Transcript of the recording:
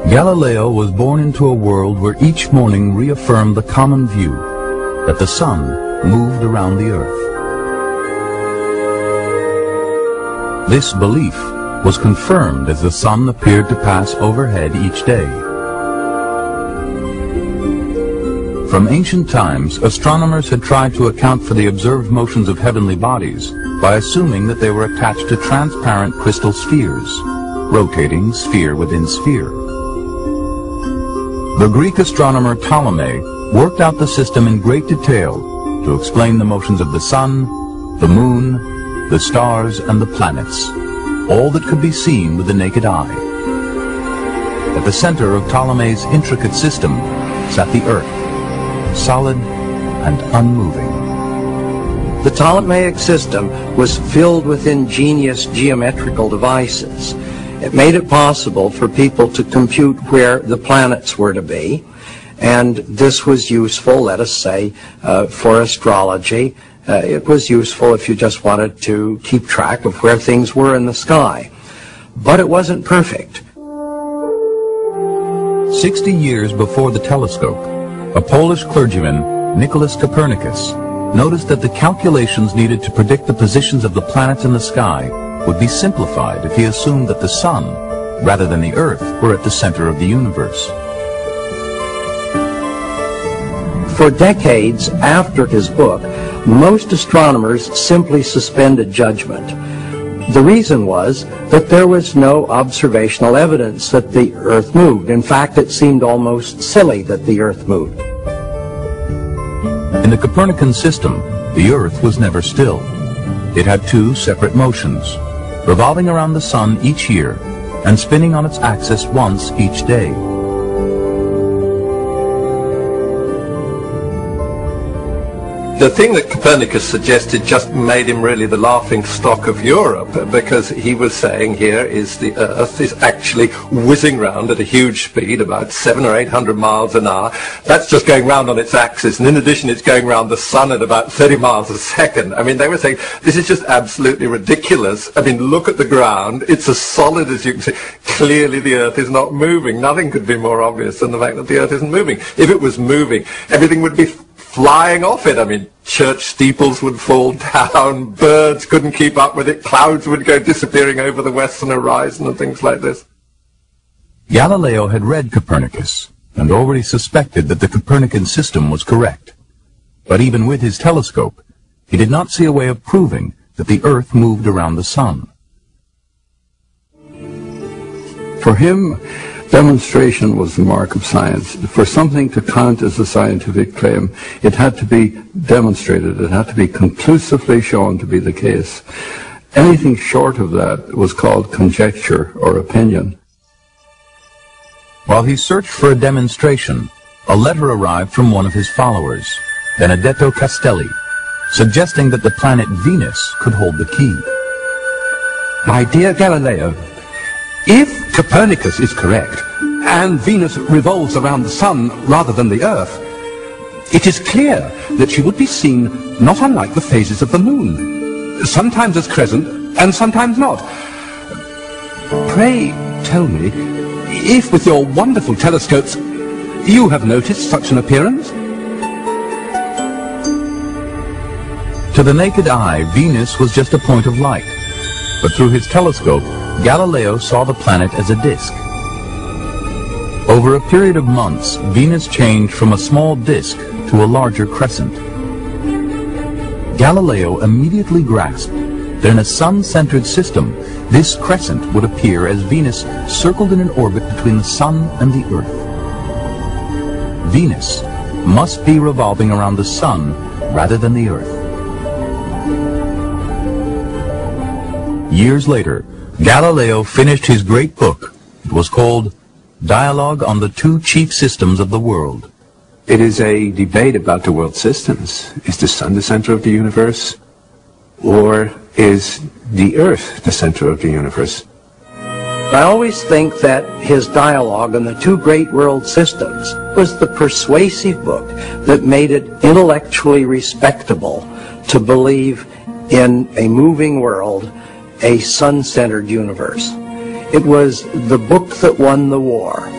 Galileo was born into a world where each morning reaffirmed the common view that the sun moved around the earth. This belief was confirmed as the sun appeared to pass overhead each day. From ancient times, astronomers had tried to account for the observed motions of heavenly bodies by assuming that they were attached to transparent crystal spheres, rotating sphere within sphere. The Greek astronomer Ptolemy worked out the system in great detail to explain the motions of the sun, the moon, the stars, and the planets, all that could be seen with the naked eye. At the center of Ptolemy's intricate system sat the Earth, solid and unmoving. The Ptolemaic system was filled with ingenious geometrical devices. It made it possible for people to compute where the planets were to be, and this was useful, let us say, for astrology. It was useful if you just wanted to keep track of where things were in the sky. But it wasn't perfect. 60 years before the telescope, a Polish clergyman, Nicolau Copérnico, noticed that the calculations needed to predict the positions of the planets in the sky would be simplified if he assumed that the sun, rather than the Earth, were at the center of the universe. For decades after his book, most astronomers simply suspended judgment. The reason was that there was no observational evidence that the Earth moved. In fact, it seemed almost silly that the Earth moved. In the Copernican system, the Earth was never still. It had two separate motions, revolving around the sun each year and spinning on its axis once each day. The thing that Copernicus suggested just made him really the laughing stock of Europe, because he was saying here is the Earth is actually whizzing round at a huge speed, about 700 or 800 miles an hour. That's just going round on its axis, and in addition it's going round the sun at about 30 miles a second. I mean, they were saying, this is just absolutely ridiculous. I mean, look at the ground. It's as solid as you can see. Clearly the Earth is not moving. Nothing could be more obvious than the fact that the Earth isn't moving. If it was moving, everything would be flying off it. I mean, church steeples would fall down, birds couldn't keep up with it, clouds would go disappearing over the western horizon and things like this. Galileo had read Copernicus and already suspected that the Copernican system was correct. But even with his telescope, he did not see a way of proving that the Earth moved around the sun. For him, demonstration was the mark of science. For something to count as a scientific claim, it had to be demonstrated. It had to be conclusively shown to be the case. Anything short of that was called conjecture or opinion. While he searched for a demonstration, a letter arrived from one of his followers, Benedetto Castelli, suggesting that the planet Venus could hold the key. My dear Galileo, if Copernicus is correct, and Venus revolves around the sun rather than the Earth, it is clear that she would be seen not unlike the phases of the moon, sometimes as crescent and sometimes not. Pray tell me, if with your wonderful telescopes you have noticed such an appearance? To the naked eye, Venus was just a point of light, but through his telescope, Galileo saw the planet as a disk. Over a period of months, Venus changed from a small disk to a larger crescent. Galileo immediately grasped that in a sun-centered system, this crescent would appear as Venus circled in an orbit between the sun and the Earth. Venus must be revolving around the sun rather than the Earth. Years later, Galileo finished his great book. It was called Dialogue on the Two Chief Systems of the World. It is a debate about the world systems. Is the sun the center of the universe? Or is the Earth the center of the universe? I always think that his dialogue on the two great world systems was the persuasive book that made it intellectually respectable to believe in a moving world, a sun-centered universe. It was the book that won the war.